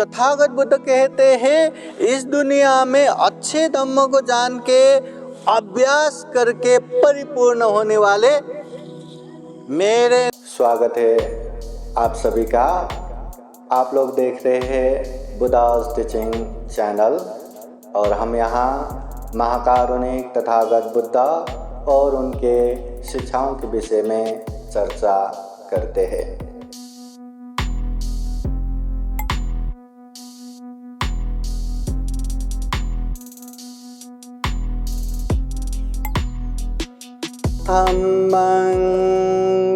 तथागत बुद्ध कहते हैं इस दुनिया में अच्छे धम्म को जान के अभ्यास करके परिपूर्ण होने वाले मेरे। स्वागत है आप सभी का। आप लोग देख रहे हैं बुद्धास टीचिंग चैनल और हम यहाँ महाकारुणिक तथागत बुद्ध और उनके शिक्षाओं के विषय में चर्चा करते हैं। धम्मं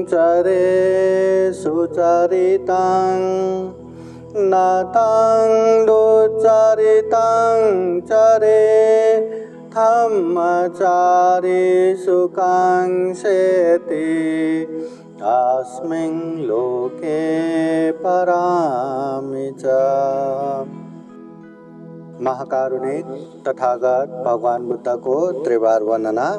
चरे सुचरितं नतं दुच्चरितं चरे धम्मचारी सुकांक्षेति अस्मिन् लोके परामि च। महाकारुणिक तथागत भगवान बुद्ध को त्रिवार वंदना।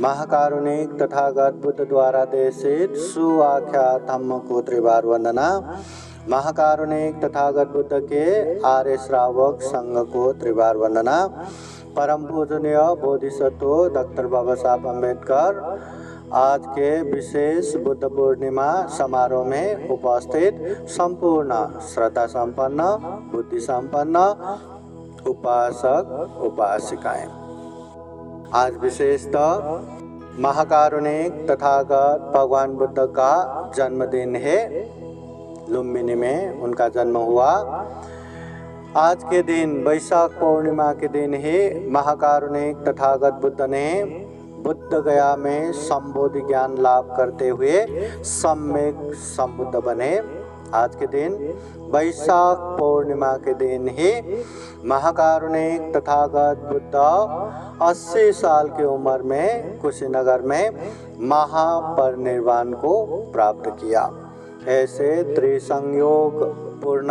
महाकारुणिक तथागत बुद्ध द्वारा देशित सुआख्यात धम्म को त्रिवार वंदना। महाकारुणिक तथागत बुद्ध के आर्य श्रावक संघ को त्रिवार वंदना। परम पूजनीय बोधिसत्व डॉक्टर बाबा साहब अम्बेडकर आज के विशेष बुद्ध पूर्णिमा समारोह में उपस्थित संपूर्ण श्रद्धा संपन्न बुद्धि संपन्न उपासक उपासिकाएं, आज विशेषतः महाकारुणिक तथागत भगवान बुद्ध का जन्मदिन है। लुम्बिनी में उनका जन्म हुआ। आज के दिन वैशाख पूर्णिमा के दिन ही महाकारुणिक तथागत बुद्ध ने बुद्ध गया में संबोधि ज्ञान लाभ करते हुए सम्यक संबुद्ध बने। आज के दिन वैशाख पूर्णिमा के दिन ही महाकारुणिक तथागत बुद्ध 80 साल की उम्र में कुशीनगर में महापरिनिर्वाण को प्राप्त किया। ऐसे त्रिसंयोग पूर्ण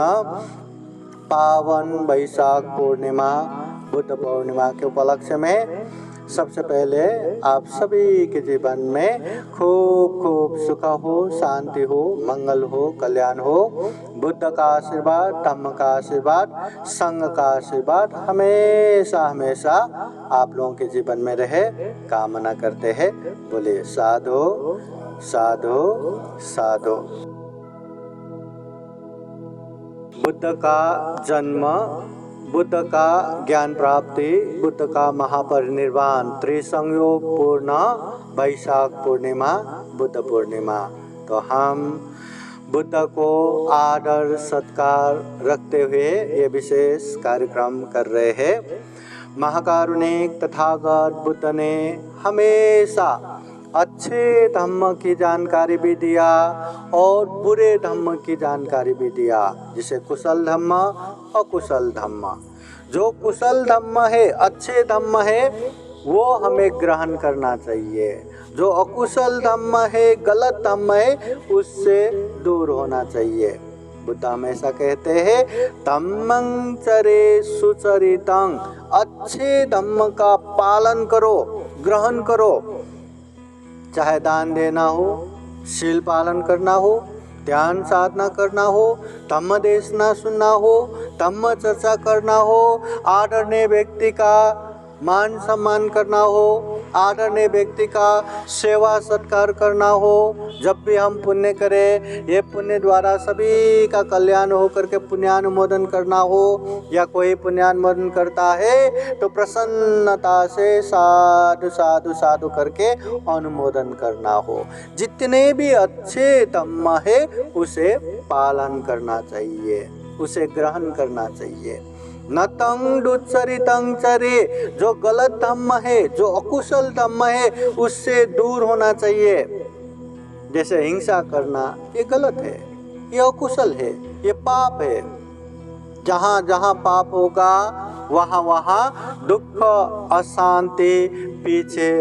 पावन वैशाख पूर्णिमा बुद्ध पूर्णिमा के उपलक्ष्य में सबसे पहले आप सभी के जीवन में खूब खूब सुख हो, शांति हो, मंगल हो, कल्याण हो। बुद्ध का आशीर्वाद, धम्म का आशीर्वाद, संघ का आशीर्वाद हमेशा हमेशा आप लोगों के जीवन में रहे कामना करते हैं। बोलिए साधु साधु साधु। बुद्ध का जन्म, बुद्ध का ज्ञान प्राप्ति, बुद्ध का महापरिनिर्वाण, त्रिसंयोग पूर्ण वैशाख पूर्णिमा बुद्ध पूर्णिमा। तो हम बुद्ध को आदर सत्कार रखते हुए ये विशेष कार्यक्रम कर रहे हैं। महाकारुणिक तथागत बुद्ध ने हमेशा अच्छे धम्म की जानकारी भी दिया और बुरे धम्म की जानकारी भी दिया, जिसे कुशल धम्म अकुशल धम्म। जो कुशल धम्म है, अच्छे धम्म है, वो हमें ग्रहण करना चाहिए। जो अकुशल धम्म है, गलत धम्म है, उससे दूर होना चाहिए। बुद्ध हमेशा कहते हैं धम्मं चरे सुचरितं, अच्छे धम्म का पालन करो, ग्रहण करो। चाहे दान देना हो, शील पालन करना हो, ध्यान साधना करना हो, धम्म देशना सुनना हो, धम्म चर्चा करना हो, आदरणीय व्यक्ति का मान सम्मान करना हो, आदरणीय व्यक्ति का सेवा सत्कार करना हो। जब भी हम पुण्य करें, ये पुण्य द्वारा सभी का कल्याण हो करके पुण्यानुमोदन करना हो, या कोई पुण्यानुमोदन करता है तो प्रसन्नता से साधु साधु साधु करके अनुमोदन करना हो। जितने भी अच्छे धम्म है उसे पालन करना चाहिए, उसे ग्रहण करना चाहिए। नतं दुच्चरितं चरे, जो गलत धम्म है, जो अकुशल धम्म है, उससे दूर होना चाहिए। जैसे हिंसा करना, ये गलत है, ये अकुशल है, ये पाप है। जहाँ जहाँ पाप होगा वहाँ वहाँ दुख अशांति पीछे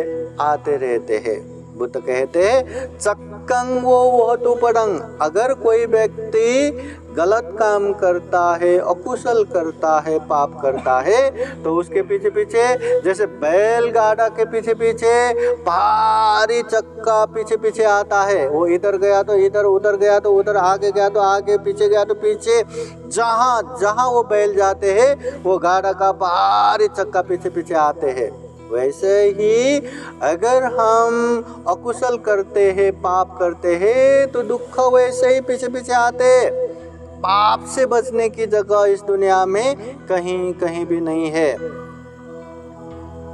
आते रहते हैं। बुद्ध कहते हैं चक्कं वो वहतु पडं, अगर कोई व्यक्ति गलत काम करता है, अकुशल करता है, पाप करता है, तो उसके पीछे पीछे जैसे बैलगाड़ा के पीछे पीछे भारी चक्का पीछे पीछे आता है, वो इधर गया तो इधर, उधर गया तो उधर, आगे गया तो आगे, पीछे गया तो पीछे, जहाँ जहाँ वो बैल जाते हैं वो गाड़ा का भारी चक्का पीछे पीछे आते हैं। वैसे ही अगर हम अकुशल करते हैं, पाप करते हैं, तो दुख वैसे ही पीछे पीछे आते। पाप से बचने की जगह इस दुनिया में कहीं कहीं भी नहीं है।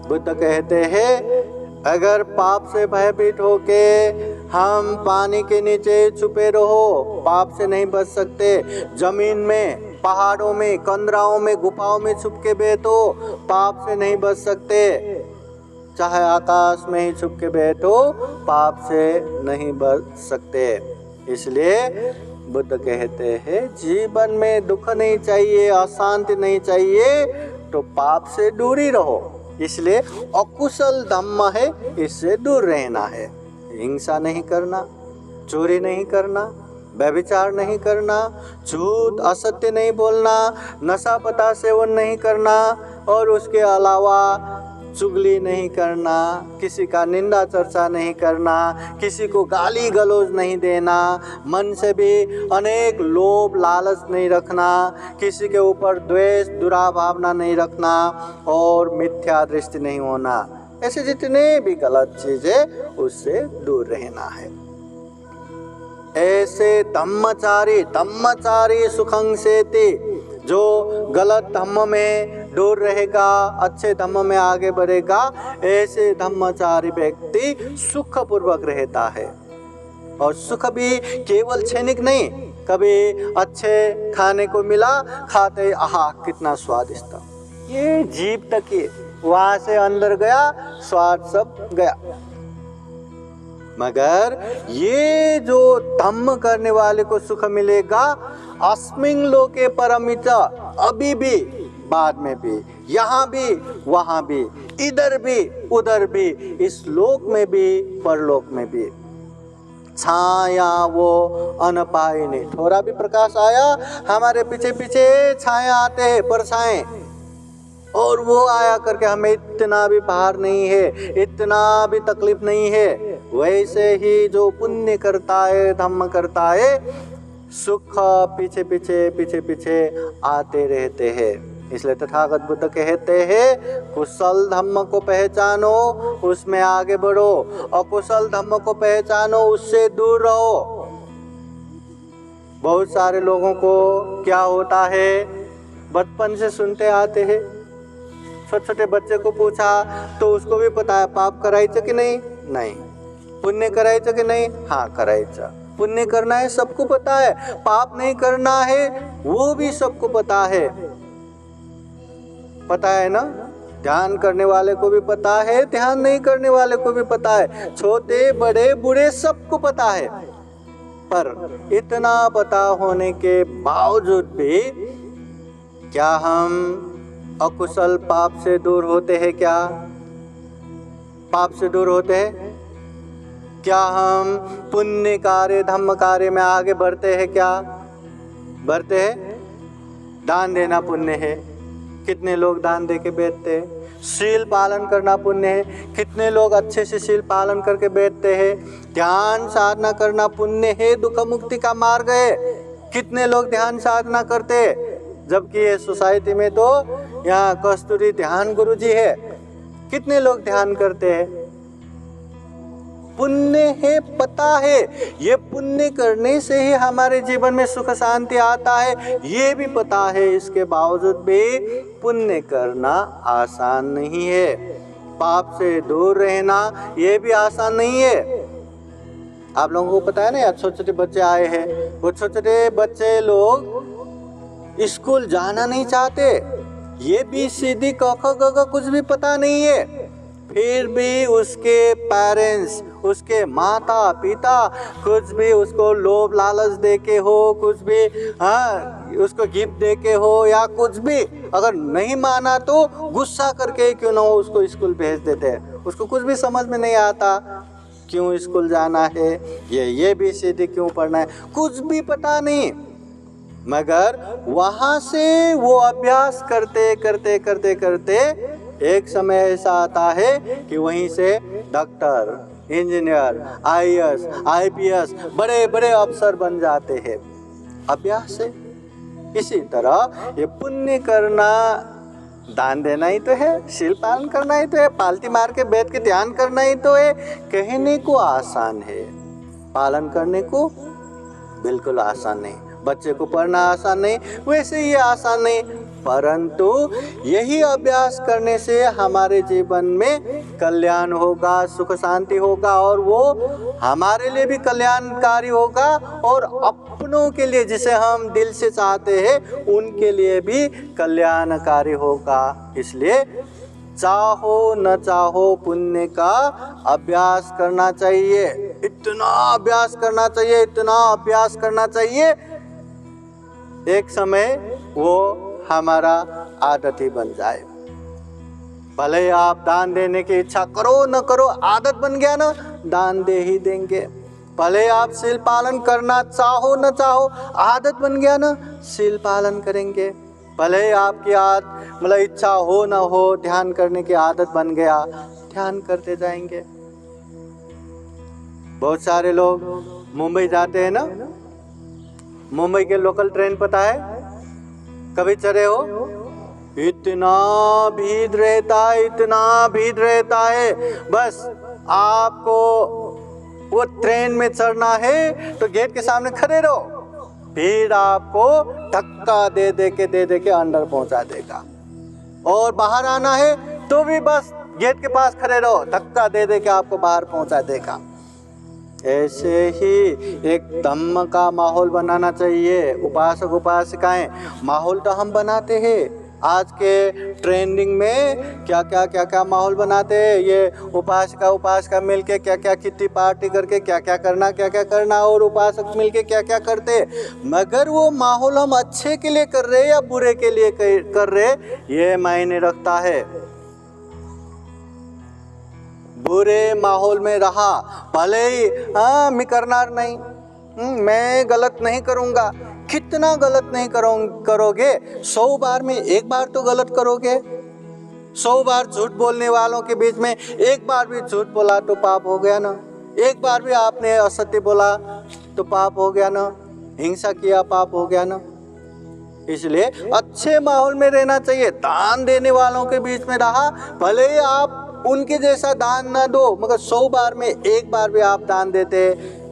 बुद्ध कहते हैं अगर पाप से भयभीत होके हम पानी के नीचे छुपे रहो, पाप से नहीं बच सकते। जमीन में, पहाड़ों में, कंदराओं में, गुफाओं में छुप के बैठो, पाप से नहीं बच सकते। चाहे आकाश में ही छुप के बैठो, पाप से नहीं बच सकते। इसलिए बुद्ध कहते हैं जीवन में दुख नहीं चाहिए, अशांति नहीं चाहिए, तो पाप से दूर ही रहो। इसलिए अकुशल धम्म है, इससे दूर रहना है। हिंसा नहीं करना, चोरी नहीं करना, व्यभिचार नहीं करना, झूठ असत्य नहीं बोलना, नशा पता सेवन नहीं करना, और उसके अलावा चुगली नहीं करना, किसी का निंदा चर्चा नहीं करना, किसी को गाली गलौज नहीं देना, मन से भी अनेक लोभ लालच नहीं रखना, किसी के ऊपर द्वेष दुराभावना नहीं रखना, और मिथ्या दृष्टि नहीं होना। ऐसे जितने भी गलत चीजें उससे दूर रहना है। ऐसे धम्मचारी सुखं सेति, जो गलत धम्म में दूर रहेगा, अच्छे धम्म में आगे बढ़ेगा, ऐसे धम्मचारी व्यक्ति सुख पूर्वक रहता है। और सुख भी केवल क्षणिक नहीं, कभी अच्छे खाने को मिला, खाते आहा कितना स्वादिष्ट, ये जीभ तक ही, वहां से अंदर गया, स्वाद सब गया। मगर ये जो धम्म करने वाले को सुख मिलेगा, अस्मिन् लोके परमित, अभी भी, बाद में भी, यहाँ भी, वहाँ भी, इधर भी, उधर भी, इस लोक में भी, परलोक में भी। छाया वो अनपायिनी, थोड़ा भी प्रकाश आया, हमारे पीछे पीछे छाया आते हैं, परछाएं, और वो आया करके हमें इतना भी भार नहीं है, इतना भी तकलीफ नहीं है। वैसे ही जो पुण्य करता है, धम्म करता है, सुख पीछे पीछे पीछे पीछे आते रहते हैं। इसलिए तथागत बुद्ध कहते हैं कुशल धम्म को पहचानो, उसमें आगे बढ़ो, अकुशल धम्म को पहचानो, उससे दूर रहो। बहुत सारे लोगों को क्या होता है, बचपन से सुनते आते हैं, छोटे छोटे बच्चे को पूछा तो उसको भी पता है पाप करायचं कि नहीं, नहीं। पुण्य करायचं कि नहीं, हाँ करायचं। पुण्य करना है सबको पता है, पाप नहीं करना है वो भी सबको पता है ना। ध्यान करने वाले को भी पता है, ध्यान नहीं करने वाले को भी पता है, छोटे बड़े बूढ़े सबको पता है। पर इतना पता होने के बावजूद भी क्या हम अकुशल पाप से दूर होते हैं? क्या पाप से दूर होते हैं? क्या हम पुण्य कार्य धम्म कार्य में आगे बढ़ते हैं? क्या बढ़ते हैं? दान देना पुण्य है, कितने लोग दान दे के बैठते हैं। शील पालन करना पुण्य है, कितने लोग अच्छे से शील पालन करके बैठते हैं। ध्यान साधना करना पुण्य है, दुख मुक्ति का मार्ग है, कितने लोग ध्यान साधना करते। जबकि ये सोसाइटी में तो यहाँ कस्तूरी ध्यान गुरुजी है, कितने लोग ध्यान करते हैं। पुण्य है, पता है, ये पुण्य करने से ही हमारे जीवन में सुख शांति आता है, ये भी पता है। इसके बावजूद भी पुण्य करना आसान नहीं है, पाप से दूर रहना ये भी आसान नहीं है। आप लोगों को पता है ना, यार छोटे छोटे बच्चे आए हैं, वो छोटे छोटे बच्चे लोग स्कूल जाना नहीं चाहते, ये भी सीधी क ख ग घ कुछ भी पता नहीं है, फिर भी उसके पेरेंट्स, उसके माता पिता कुछ भी उसको लोभ लालच दे के हो, कुछ भी उसको गिफ्ट दे के हो या कुछ भी, अगर नहीं माना तो गुस्सा करके क्यों ना हो उसको स्कूल भेज देते हैं। उसको कुछ भी समझ में नहीं आता क्यों स्कूल जाना है, ये भी सीधी क्यों पढ़ना है, कुछ भी पता नहीं। मगर वहाँ से वो अभ्यास करते करते करते करते एक समय ऐसा आता है कि वहीं से डॉक्टर, इंजीनियर, आईएएस, आईपीएस बड़े बड़े अफसर बन जाते हैं अभ्यास से। इसी तरह ये पुण्य करना, दान देना ही तो है, शील पालन करना ही तो है, पालती मार के बैठ के ध्यान करना ही तो है। कहने को आसान है, पालन करने को बिल्कुल आसान नहीं। बच्चे को पढ़ना आसान नहीं, वैसे ही आसान नहीं, परंतु यही अभ्यास करने से हमारे जीवन में कल्याण होगा, सुख शांति होगा और वो हमारे लिए भी कल्याणकारी होगा और अपनों के लिए जिसे हम दिल से चाहते हैं उनके लिए भी कल्याणकारी होगा। इसलिए चाहो न चाहो पुण्य का अभ्यास करना चाहिए, इतना अभ्यास करना चाहिए, इतना अभ्यास करना चाहिए, एक समय वो हमारा आदत ही बन जाए। भले आप दान देने की इच्छा करो न करो, आदत बन गया ना, दान दे ही देंगे। भले आप शील पालन करना चाहो न चाहो, आदत बन गया ना, शील पालन करेंगे। भले आपकी मतलब इच्छा हो न हो, ध्यान करने की आदत बन गया, ध्यान करते जाएंगे। बहुत सारे लोग मुंबई जाते हैं ना, मुंबई के लोकल ट्रेन पता है, कभी चढ़े हो? इतना भीड़ रहता है, इतना भीड़ रहता है। बस आपको वो ट्रेन में चढ़ना है तो गेट के सामने खड़े रहो, भीड़ आपको धक्का दे के अंदर पहुंचा देगा। और बाहर आना है तो भी बस गेट के पास खड़े रहो, धक्का दे के आपको बाहर पहुंचा देगा। ऐसे ही एक धम्म का माहौल बनाना चाहिए। उपासक उपासिकाएं माहौल तो हम बनाते हैं, आज के ट्रेंडिंग में क्या माहौल बनाते हैं। ये उपासिका मिलके क्या किट्टी पार्टी करके क्या करना और उपासक मिलके क्या करते। मगर वो माहौल हम अच्छे के लिए कर रहे या बुरे के लिए कर रहे, ये मायने रखता है। बुरे माहौल में रहा, भले ही मैं करनार नहीं, मैं गलत नहीं करूँगा। कितना गलत नहीं करोगे? 100 बार में एक बार तो गलत करोगे। 100 बार झूठ बोलने वालों के बीच में एक बार भी झूठ बोला तो पाप हो गया ना। एक बार भी आपने असत्य बोला तो पाप हो गया ना। हिंसा किया पाप हो गया ना। इसलिए अच्छे माहौल में रहना चाहिए। दान देने वालों के बीच में रहा, भले ही आप उनके जैसा दान ना दो, मगर 100 बार में एक बार भी आप दान देते,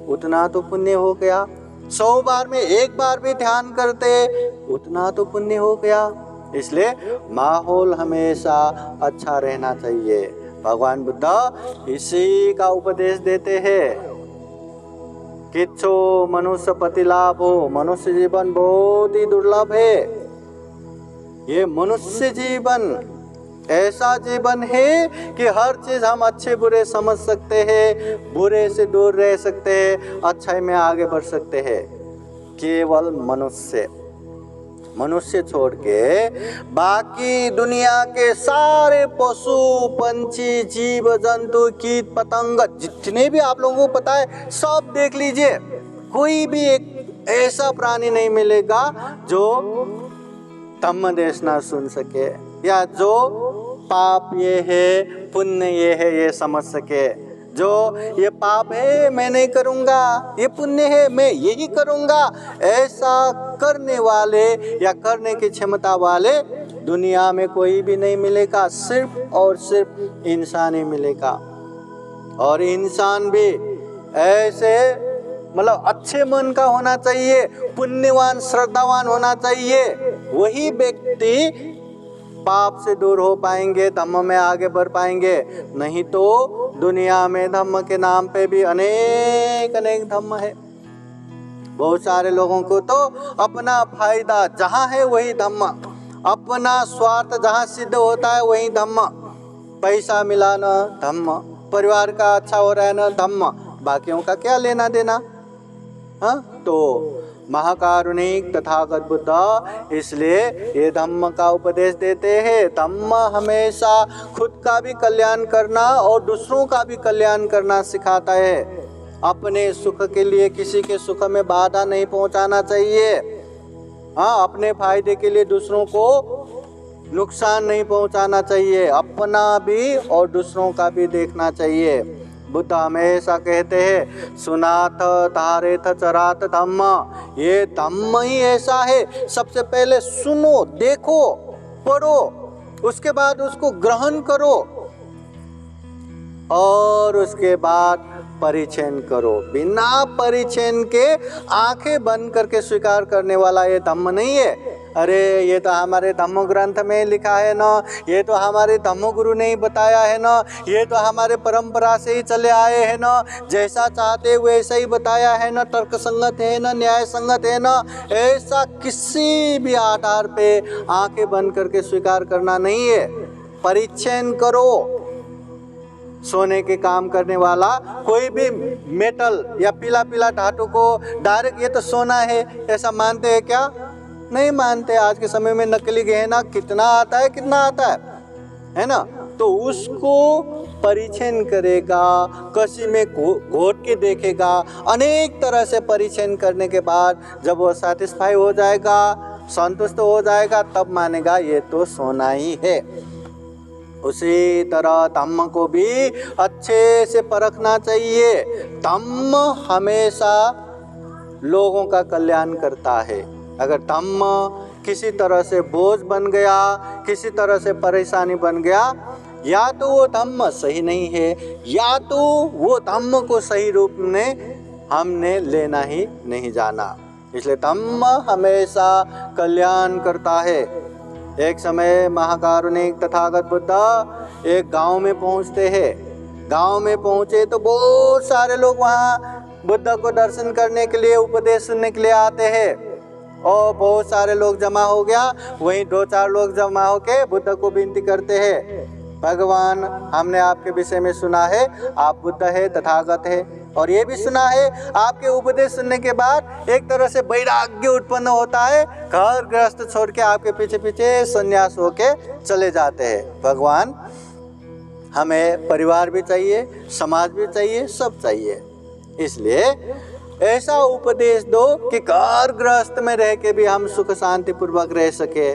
उतना तो पुण्य हो गया। 100 बार में एक बार भी ध्यान करते, उतना तो पुण्य हो गया। इसलिए माहौल हमेशा अच्छा रहना चाहिए। भगवान बुद्ध इसी का उपदेश देते हैं। किच्छो मनुष्य पति लाभ हो, मनुष्य जीवन बहुत ही दुर्लभ है। ये मनुष्य जीवन ऐसा जीवन है कि हर चीज हम अच्छे बुरे समझ सकते हैं, बुरे से दूर रह सकते हैं, अच्छाई में आगे बढ़ सकते हैं। केवल मनुष्य छोड़ के बाकी दुनिया के सारे पशु पंछी जीव जंतु कीट पतंग जितने भी आप लोगों को पता है सब देख लीजिए, कोई भी एक ऐसा प्राणी नहीं मिलेगा जो धम्म देश ना सुन सके या जो पाप ये है पुण्य ये है ये समझ सके। जो ये पाप है मैं नहीं करूँगा, ये पुण्य है मैं यही करूँगा, ऐसा करने वाले या करने की क्षमता वाले दुनिया में कोई भी नहीं मिलेगा। सिर्फ और सिर्फ इंसान ही मिलेगा। और इंसान भी ऐसे मतलब अच्छे मन का होना चाहिए, पुण्यवान श्रद्धावान होना चाहिए। वही व्यक्ति पाप से दूर हो पाएंगे, धम्म में आगे बढ़ पाएंगे। नहीं तो दुनिया में धम्म के नाम पे भी अनेक धम्म है। बहुत सारे लोगों को तो अपना फायदा जहाँ है वही धम्म, अपना स्वार्थ जहाँ सिद्ध होता है वही धम्म। पैसा मिला न धम्म, परिवार का अच्छा हो रहा है न धम्म, बाकियों का क्या लेना देना। हाँ, तो महाकारुणिक तथागत बुद्ध इसलिए ये धम्म का उपदेश देते हैं। धम्म हमेशा खुद का भी कल्याण करना और दूसरों का भी कल्याण करना सिखाता है। अपने सुख के लिए किसी के सुख में बाधा नहीं पहुंचाना चाहिए। हाँ, अपने फायदे के लिए दूसरों को नुकसान नहीं पहुंचाना चाहिए, अपना भी और दूसरों का भी देखना चाहिए। बुद्ध हमेशा कहते हैं सुनाथ धारेथ चरात धम्म, ये धम्म ही ऐसा है, सबसे पहले सुनो, देखो, पढ़ो, उसके बाद उसको ग्रहण करो और उसके बाद परिचयन करो। बिना परिचयन के आंखें बंद करके स्वीकार करने वाला ये धम्म नहीं है। अरे ये तो हमारे धम्म ग्रंथ में लिखा है ना, ये तो हमारे धम्म गुरु ने ही बताया है ना, ये तो हमारे परंपरा से ही चले आए हैं ना, जैसा चाहते वैसा ही बताया है ना, तर्क संगत है ना, न्याय संगत है ना, ऐसा किसी भी आधार पे आंखें बंद करके स्वीकार करना नहीं है। परिचयन करो। सोने के काम करने वाला कोई भी मेटल या पीला पीला धातु को डायरेक्ट ये तो सोना है ऐसा मानते हैं क्या? नहीं मानते। आज के समय में नकली गहना कितना आता है ना, तो उसको परिचयन करेगा, कसी में घोट के देखेगा, अनेक तरह से परिचयन करने के बाद जब वो सैटिस्फाई हो जाएगा, संतुष्ट हो जाएगा, तब मानेगा ये तो सोना ही है। उसी तरह धम्म को भी अच्छे से परखना चाहिए। धम्म हमेशा लोगों का कल्याण करता है। अगर धम्म किसी तरह से बोझ बन गया, किसी तरह से परेशानी बन गया, या तो वो धम्म सही नहीं है, या तो वो धम्म को सही रूप में हमने लेना ही नहीं जाना। इसलिए धम्म हमेशा कल्याण करता है। एक समय महाकारुणिक तथागत बुद्ध एक गांव में पहुंचते हैं। गांव में पहुंचे तो बहुत सारे लोग वहां बुद्ध को दर्शन करने के लिए, उपदेश सुनने के लिए आते हैं, और बहुत सारे लोग जमा हो गया। वहीं 2-4 लोग जमा होके बुद्ध को विनती करते हैं, भगवान हमने आपके विषय में सुना है आप बुद्ध है, तथागत है, और ये भी सुना है आपके उपदेश सुनने के बाद एक तरह से वैराग्य उत्पन्न होता है, घर गृहस्थ छोड़ के आपके पीछे पीछे संन्यास होके चले जाते हैं। भगवान हमें परिवार भी चाहिए, समाज भी चाहिए, सब चाहिए, इसलिए ऐसा उपदेश दो कि घर गृहस्थ में रह के भी हम सुख शांति पूर्वक रह सके।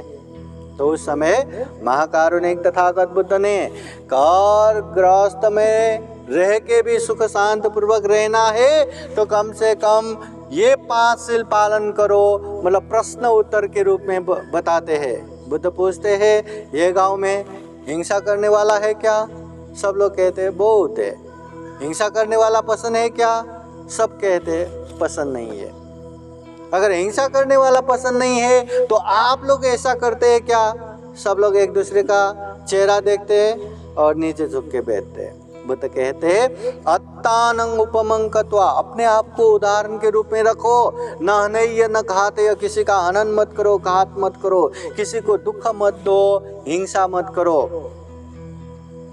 तो उस समय महाकारुणिक तथागत बुद्ध ने घर गृहस्थ में रह के भी सुख शांति पूर्वक रहना है तो कम से कम ये 5 शील पालन करो, मतलब प्रश्न उत्तर के रूप में बताते हैं। बुद्ध पूछते हैं ये गांव में हिंसा करने वाला है क्या? सब लोग कहते हैं बहुत है। हिंसा करने वाला पसंद है क्या? सब कहते हैं पसंद नहीं है। अगर हिंसा करने वाला पसंद नहीं है तो आप लोग ऐसा करते हैं क्या? सब लोग एक दूसरे का चेहरा देखते हैं और नीचे झुक के बैठते हैं। बुद्ध कहते हैं अत्तानं उपमं कृत्वा, अपने आप को उदाहरण के रूप में रखो। न हनय्य न घातय, किसी का हनन मत करो, घात मत करो, किसी को दुख मत दो, हिंसा मत करो।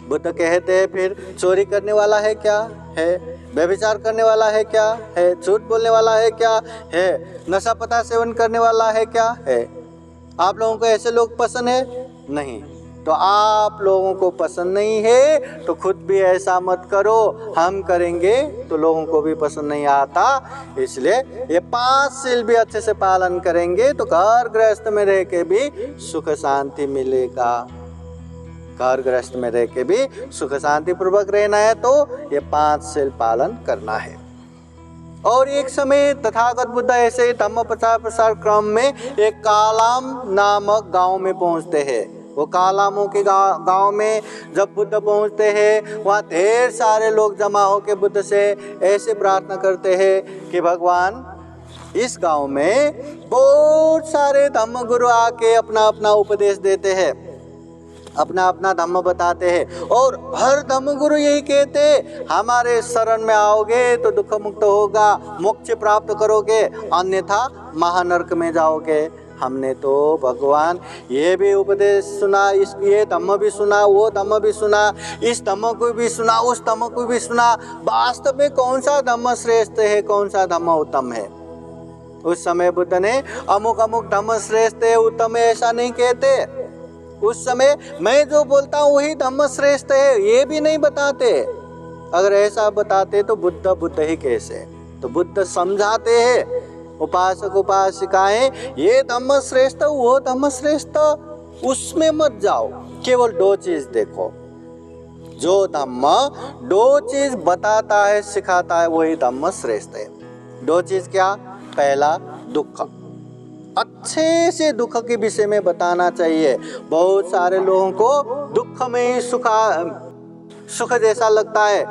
बुद्ध कहते हैं फिर चोरी करने वाला है क्या? है। व्यभिचार करने वाला है क्या? है। झूठ बोलने वाला है क्या? है। नशा पता सेवन करने वाला है क्या? है। आप लोगों को ऐसे लोग पसंद है? नहीं। तो आप लोगों को पसंद नहीं है तो खुद भी ऐसा मत करो, हम करेंगे तो लोगों को भी पसंद नहीं आता। इसलिए ये 5 शील भी अच्छे से पालन करेंगे तो घर गृहस्थ में रह के भी सुख शांति मिलेगा। घर गृहस्थ में रह के भी सुख शांति पूर्वक रहना है तो ये 5 शील पालन करना है। और एक समय तथागत बुद्ध ऐसे ही धम्म प्रचार क्रम में एक कालाम नामक गांव में पहुंचते हैं। वो कालामों के गांव में जब बुद्ध पहुंचते हैं वहाँ ढेर सारे लोग जमा होकर बुद्ध से ऐसे प्रार्थना करते हैं कि भगवान इस गांव में बहुत सारे धम्म गुरु आके अपना अपना उपदेश देते हैं, अपना अपना धम्म बताते हैं, और हर धम्म गुरु यही कहते हैं हमारे शरण में आओगे तो दुख मुक्त होगा, मोक्ष प्राप्त करोगे, अन्यथा महानरक में जाओगे। हमने तो भगवान ये भी उपदेश सुना, ये धम्म भी सुना, वो धम्म भी सुना, इस धम्म को भी सुना, उस धम्म को भी सुना, वास्तव में कौन सा धम्म श्रेष्ठ है, कौन सा धम्म उत्तम है? उस समय बुद्ध ने अमुक अमुक धम्म श्रेष्ठ है, उत्तम है ऐसा नहीं कहते। उस समय मैं जो बोलता हूँ वही धम्म श्रेष्ठ है ये भी नहीं बताते। अगर ऐसा बताते तो बुद्ध ही कैसे? तो बुद्ध समझाते हैं उपासक उपासिकाएं, ये धम्म श्रेष्ठ वो धम्म श्रेष्ठ, उसमें मत जाओ। केवल दो चीज देखो, जो धम्म दो चीज बताता है सिखाता है वही धम्म श्रेष्ठ है। दो चीज क्या? पहला दुख, अच्छे से दुख के विषय में बताना चाहिए। बहुत सारे लोगों को दुख में ही सुख जैसा लगता है,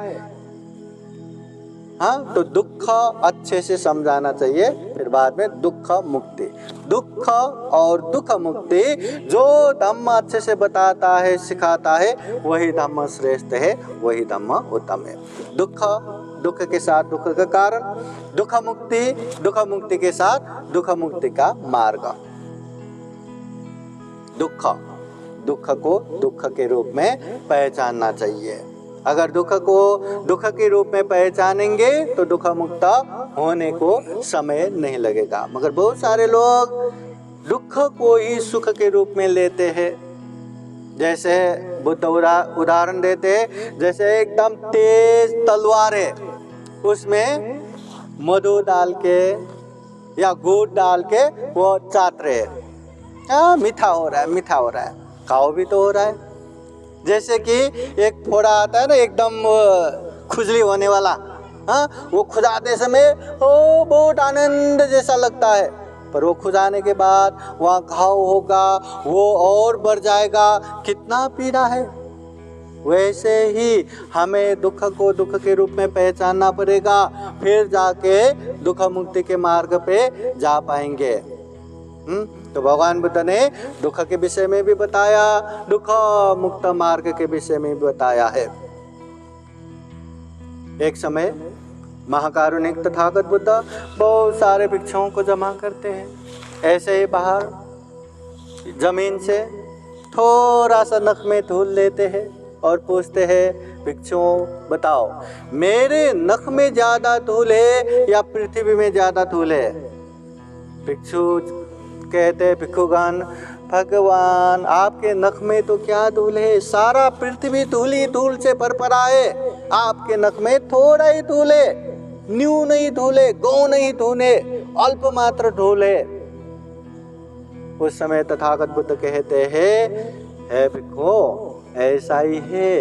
हाँ, तो दुख अच्छे से समझाना चाहिए। फिर बाद में दुख मुक्ति, दुख और दुख मुक्ति जो धम्म अच्छे से बताता है सिखाता है वही धम्म श्रेष्ठ है, वही धम्म उत्तम है। दुख, दुख के साथ दुख का कारण, दुख मुक्ति के साथ दुख मुक्ति का मार्ग। दुख को दुख के रूप में पहचानना चाहिए। अगर दुख को दुख के रूप में पहचानेंगे तो दुख मुक्त होने को समय नहीं लगेगा। मगर बहुत सारे लोग दुख को ही सुख के रूप में लेते हैं। जैसे बुद्ध उदाहरण देते हैं, जैसे एकदम तेज तलवार है, उसमें मधु डाल के या गुड़ डाल के वो चाट रहे हैं, मीठा हो रहा है, खाओ भी तो हो रहा है। जैसे कि एक फोड़ा आता है ना, एकदम खुजली होने वाला, हाँ, वो खुजाते समय बहुत आनंद जैसा लगता है, पर वो खुजाने के बाद वहाँ घाव होगा, वो और बढ़ जाएगा, कितना पीड़ा है। वैसे ही हमें दुख को दुख के रूप में पहचानना पड़ेगा, फिर जाके दुख मुक्ति के मार्ग पे जा पाएंगे। तो भगवान बुद्ध ने दुख के विषय में भी बताया, दुख मुक्त मार्ग के विषय में भी बताया है। एक समय महाकारुणिक तथागत बुद्ध बहुत सारे भिक्षुओं को जमा करते हैं। ऐसे ही बाहर जमीन से थोड़ा सा नख में धूल लेते हैं और पूछते हैं, भिक्षुओं बताओ, मेरे नख में ज्यादा धूल है या पृथ्वी में ज्यादा धूल है? भिक्षु कहते, भिक्षुगण, भगवान आपके नख में तो क्या धूल है, सारा पृथ्वी धूल ही धूल से भरपरा है, आपके नख में थोड़ा ही धूल है, न्यू नहीं धूल है, गौ नहीं धूल है, अल्प मात्र धूल है। उस समय तथागत बुद्ध कहते हैं, भिक्षु ऐसा ही है,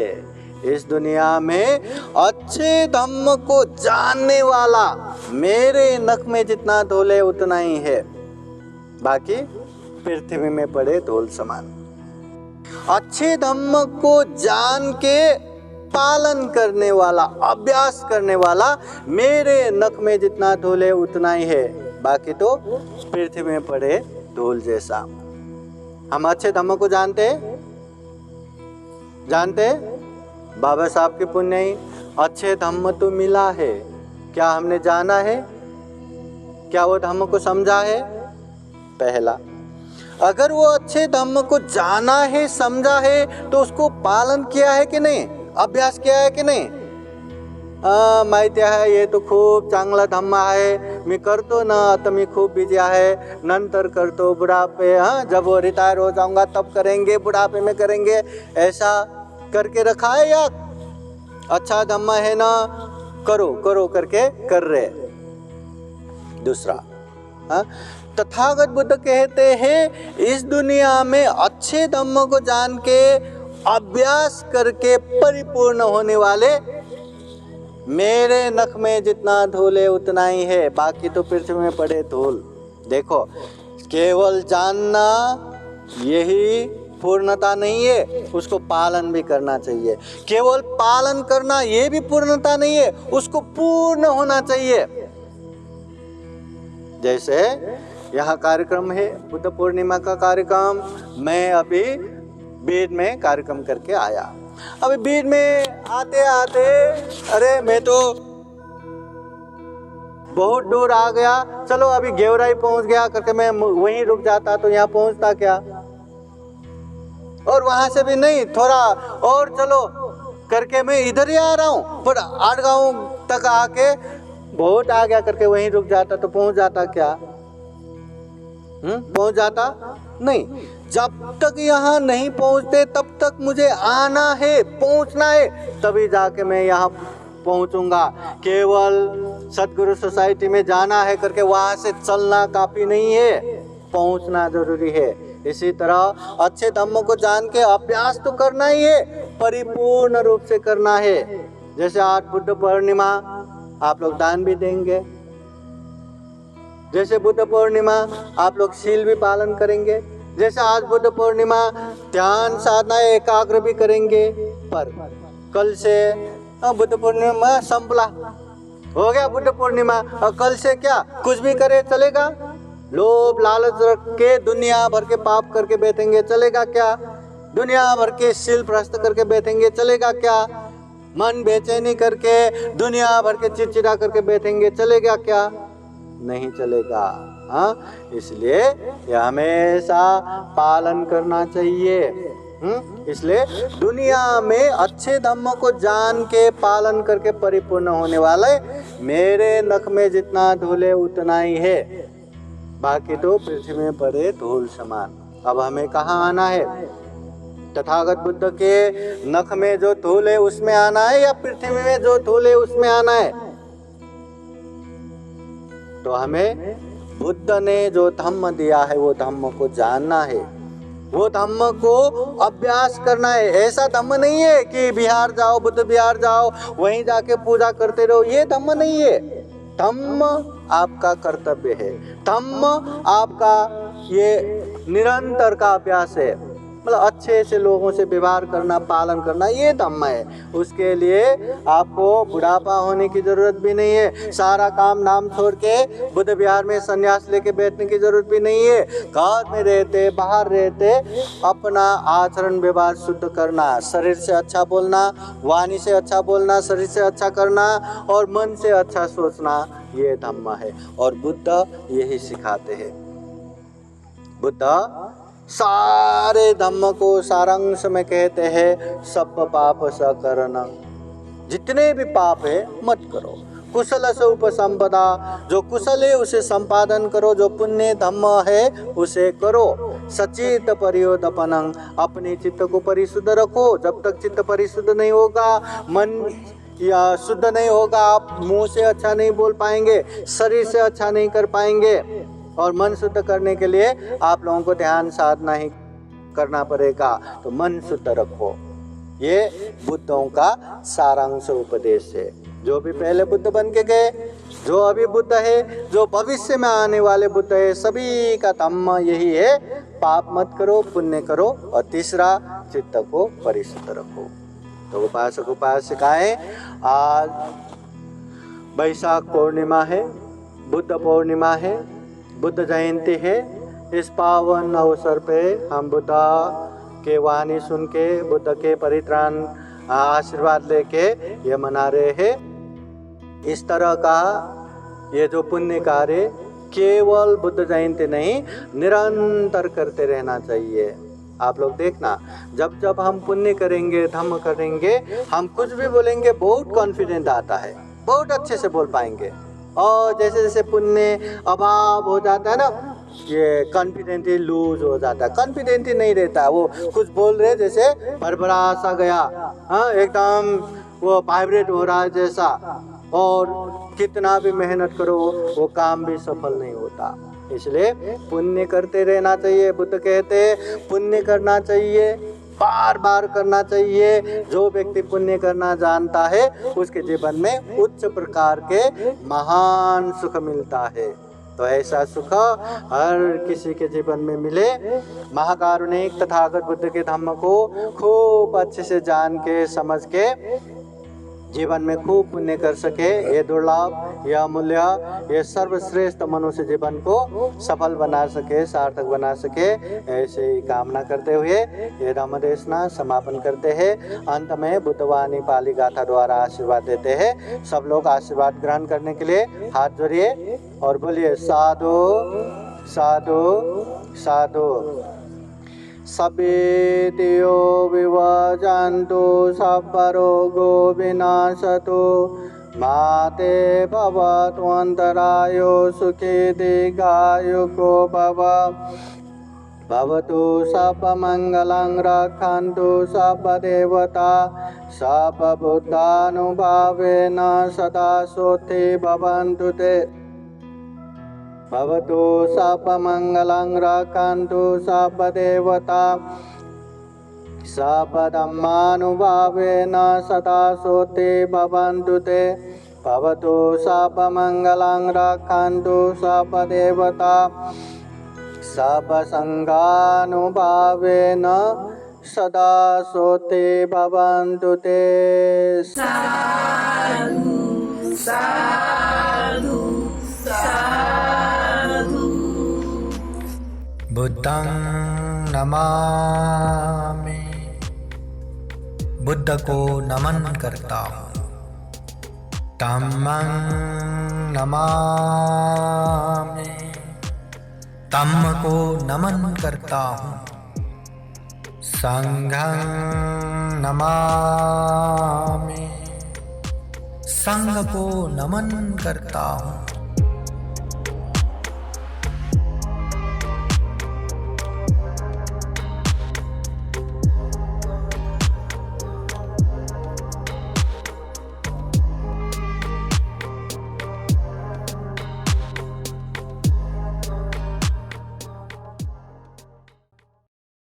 इस दुनिया में अच्छे धम्म को जानने वाला मेरे नख में जितना धूल है उतना ही है, बाकी पृथ्वी में पड़े धूल समान। अच्छे धम्म को जान के पालन करने वाला, अभ्यास करने वाला मेरे नख में जितना धूल है उतना ही है, बाकी तो पृथ्वी में पड़े धूल जैसा। हम अच्छे धम्म को जानते बाबा साहब के पुण्य ही अच्छे धम्म तो मिला है। क्या हमने जाना है? क्या वो धम्म को समझा है? पहला, अगर वो अच्छे धम्म को जाना है, समझा है, तो उसको पालन किया है कि नहीं, अभ्यास किया है कि नहीं? माहिती आहे, ये तो खूप चांगला धम्म आहे, मी करतो ना, आता मी खूप बिजी आहे, नंतर करतो, बुढ़ापे, जब वो रिटायर हो जाऊंगा तब करेंगे, बुढ़ापे में करेंगे, ऐसा करके रखा है या अच्छा धम्म है ना, करो करो करके कर रहे। दूसरा, तथागत बुद्ध कहते हैं, इस दुनिया में अच्छे धम्म को जान के अभ्यास करके परिपूर्ण होने वाले मेरे नख में जितना धूल है उतना ही है, बाकी तो पृथ्वी में पड़े धूल। देखो, केवल जानना यही पूर्णता नहीं है, उसको पालन भी करना चाहिए। केवल पालन करना ये भी पूर्णता नहीं है, उसको पूर्ण होना चाहिए। जैसे यहाँ कार्यक्रम है, बुद्ध पूर्णिमा का कार्यक्रम, मैं अभी बीड में कार्यक्रम करके आया। अभी बीड में आते आते अरे मैं तो बहुत दूर आ गया, चलो अभी गेवराई पहुंच गया करके मैं वहीं रुक जाता तो यहाँ पहुंचता क्या, और वहां से भी नहीं, थोड़ा और चलो करके मैं इधर ही आ रहा हूँ, पर 8 गांव तक आके बहुत आ गया करके वहीं रुक जाता तो पहुंच जाता क्या? पहुंच जाता नहीं। जब तक यहाँ नहीं पहुंचते तब तक मुझे आना है, पहुंचना है, तभी जाके मैं यहाँ पहुंचूंगा। केवल सदगुरु सोसाइटी में जाना है करके वहाँ से चलना काफ़ी नहीं है, पहुँचना जरूरी है। इसी तरह अच्छे धम्म को जान के अभ्यास तो करना ही है, परिपूर्ण रूप से करना है। जैसे आज बुद्ध पूर्णिमा, आप लोग दान भी देंगे। जैसे बुद्ध पूर्णिमा आप लोग शील भी पालन करेंगे। जैसे आज बुद्ध पूर्णिमा ध्यान साधना एकाग्र भी करेंगे। पर कल से बुद्ध पूर्णिमा संपला, हो गया बुद्ध पूर्णिमा, और कल से क्या कुछ भी करे चलेगा? लोभ लालच रख के दुनिया भर के पाप करके बैठेंगे, चलेगा क्या? दुनिया भर के शील भ्रष्ट करके बैठेंगे, चलेगा क्या? मन बेचैनी करके दुनिया भर के चिड़चिड़ा करके बैठेंगे, चलेगा क्या? नहीं चलेगा। हाँ, इसलिए यह हमेशा पालन करना चाहिए। इसलिए दुनिया में अच्छे धम्म को जान के पालन करके परिपूर्ण होने वाले मेरे नख में जितना धूल है उतना ही है, बाकी तो पृथ्वी में पड़े धूल समान। अब हमें कहाँ आना है? तथागत बुद्ध के नख में जो धूल है उसमें आना है, या पृथ्वी में जो धूल है उसमें आना है? तो हमें बुद्ध ने जो धम्म दिया है वो धम्म को जानना है, वो धम्म को अभ्यास करना है। ऐसा धम्म नहीं है कि बिहार जाओ, बुद्ध बिहार जाओ, वहीं जाके पूजा करते रहो, ये धम्म नहीं है। धम्म आपका कर्तव्य है, धम्म आपका ये निरंतर का अभ्यास है, मतलब अच्छे से लोगों से व्यवहार करना, पालन करना, ये धम्म है। उसके लिए आपको बुढ़ापा होने की जरूरत भी नहीं है, सारा काम नाम छोड़ के बुद्ध विहार में संन्यास लेके बैठने की जरूरत भी नहीं है। घर में रहते, बाहर रहते, अपना आचरण व्यवहार शुद्ध करना, शरीर से अच्छा बोलना, वाणी से अच्छा बोलना, शरीर से अच्छा करना और मन से अच्छा सोचना, ये धम्म है। और बुद्ध यही सिखाते हैं। बुद्ध सारे धम्म को सारांश में कहते हैं, सब पाप स करना, जितने भी पाप है मत करो। कुशल से उपसंपदा, जो कुशल है उसे संपादन करो, जो पुण्य धम्म है उसे करो। सचित परियोदपनं, अपने चित्त को परिशुद्ध रखो। जब तक चित्त परिशुद्ध नहीं होगा, मन या शुद्ध नहीं होगा, आप मुंह से अच्छा नहीं बोल पाएंगे, शरीर से अच्छा नहीं कर पाएंगे। और मन शुद्ध करने के लिए आप लोगों को ध्यान साधना ही करना पड़ेगा। तो मन शुद्ध रखो, ये बुद्धों का सारांश उपदेश है। जो भी पहले बुद्ध बन के गए, जो अभी बुद्ध है, जो भविष्य में आने वाले बुद्ध है, सभी का धम्म यही है, पाप मत करो, पुण्य करो, और तीसरा चित्त को परिशुद्ध रखो। तो उपासक उपासिकाएं, आज वैशाख पूर्णिमा है, बुद्ध पूर्णिमा है, बुद्ध जयंती है। इस पावन अवसर पे हम बुद्ध के वाणी सुन के, बुद्ध के परित्राण आशीर्वाद लेके ये मना रहे हैं। इस तरह का ये जो पुण्य कार्य केवल बुद्ध जयंती नहीं, निरंतर करते रहना चाहिए। आप लोग देखना, जब जब हम पुण्य करेंगे, धम्म करेंगे, हम कुछ भी बोलेंगे बहुत कॉन्फिडेंट आता है, बहुत अच्छे से बोल पाएंगे। और जैसे जैसे पुण्य अभाव हो जाता है ना, ये कॉन्फिडेंट ही लूज हो जाता है, कॉन्फिडेंट ही नहीं रहता है। वो कुछ बोल रहे जैसे भरभरा सा गया, हाँ, एकदम वो वाइब्रेट हो रहा है जैसा, और कितना भी मेहनत करो वो काम भी सफल नहीं होता। इसलिए पुण्य करते रहना चाहिए। बुद्ध कहते हैं पुण्य करना चाहिए, बार बार करना चाहिए। जो व्यक्ति पुण्य करना जानता है उसके जीवन में उच्च प्रकार के महान सुख मिलता है। तो ऐसा सुख हर किसी के जीवन में मिले। महाकारुणिक तथागत बुद्ध के धम्म को खूब अच्छे से जान के, समझ के जीवन में खूब पुण्य कर सके, ये दुर्लभ, यह अमूल्य, ये सर्वश्रेष्ठ मनुष्य जीवन को सफल बना सके, सार्थक बना सके, ऐसे ही कामना करते हुए ये धम्म देशना समापन करते हैं। अंत में बुद्धवाणी पाली गाथा द्वारा आशीर्वाद देते हैं। सब लोग आशीर्वाद ग्रहण करने के लिए हाथ जोड़िए और बोलिए साधु साधु साधु। सभेतियो विवजन्तु सर्वरोगो विनाशतु माते भवतु अन्तरायो सुखी दीर्घायुको भव। भवतु सर्वमङ्गलं रक्षन्तु सर्वदेवता सर्वभूतानुभावेन सदा सुखी भवन्तु ते भवतु सर्वमङ्गलं रक्षन्तु सर्वदेवता सर्वधर्मानुभावेन सदा सुखी भवन्तु ते भवतु सर्वमङ्गलं रक्षन्तु सर्वदेवता सर्वसङ्गानुभावेन सदा सुखी भवन्तु ते। साधु साधु साधु। बुद्धं नमामि, बुद्ध को नमन करता हूँ। धम्मं नमामि, धम्म को नमन करता हूँ। संघं नमामि, संघ को नमन करता हूँ।